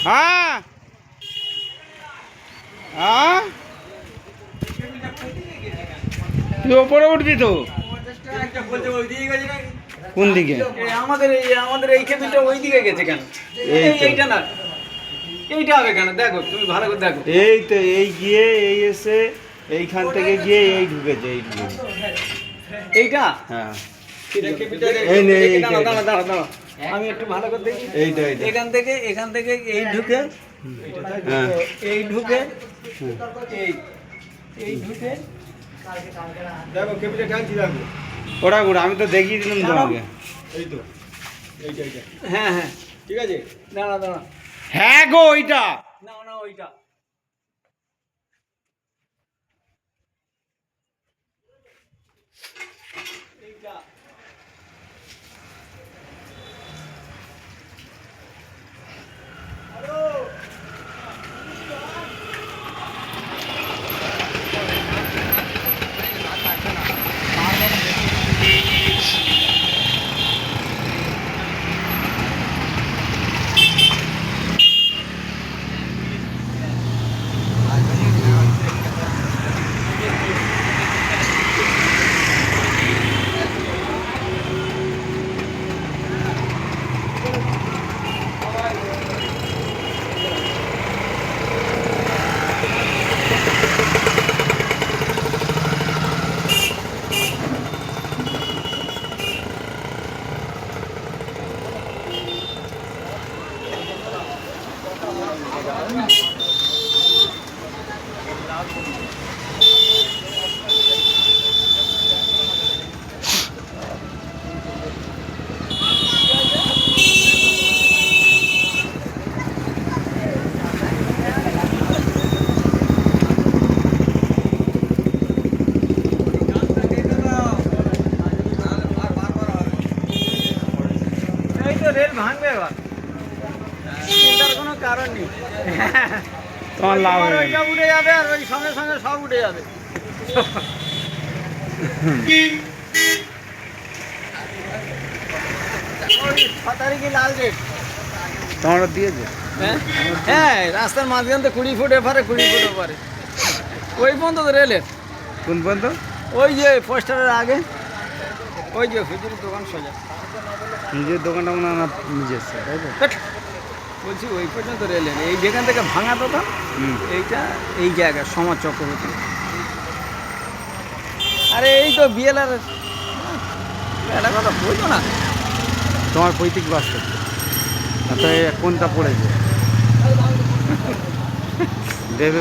হ্যাঁ হ্যাঁ তুই ওপরে উঠবি তো কোন দিকে আমাদের এই কেবিলটা ওই দিকে গেছে কেন? এইটা না, এইটা হবে কেন? দেখো তুমি ভালো করে দেখো। এই তো এই গিয়ে এই এসে এইখান থেকে গিয়ে এই ঢুকেছে এই ঢুকেছে এইটা হ্যাঁ এই নে, এই এইটা, দাঁড়া দাঁড়া দাঁড়া, আমি একটু ভালো করে দেখি। এইটা এইটা এখান থেকে এই ঢুকে, হ্যাঁ এই ঢুকে, এই এই ঢুকে, দেখো কেবিলটা টানছি, দেখো। ওরা ওরা আমি তো দেখিয়ে দিলাম তোমাকে এই তো এইটা হ্যাঁ হ্যাঁ ঠিক আছে, দাঁড়া দাঁড়া, হ্যাঁ গো ওইটা না না ওইটা এইটা এই তো রেল ভাঙবে এবার, চিন্তার কোনো কারণ নেই। তোমার লাভ হবে ওইটা উঠে যাবে আর ওই সঙ্গে সঙ্গে সব উঠে যাবে। ওই 6 তারিখে লাল ডেট। তোমার দিয়েছে হ্যাঁ হ্যাঁ, রাস্তার মাঝখান থেকে 20 ফুট এপারে 20 ফুট ওপারে, ওই পর্যন্ত তো রেলের, কোন পর্যন্ত ওই যে পোস্টারের আগে, ওই যে হুজুরের দোকান সোজা। নিজের দোকানটা মনে হয় না নিজের তাই তো ধ্যাৎ, বলছি ওই পর্যন্ত রেলের, এই যেখান থেকে ভাঙা দোকান হুম এইটা, এই জায়গা সমাজ চক্রবর্তী। আরে এই তো বিএলআর, এটা কথা বলতো না। তোমার পৈতৃক বাস করতে কোনটা পড়েছে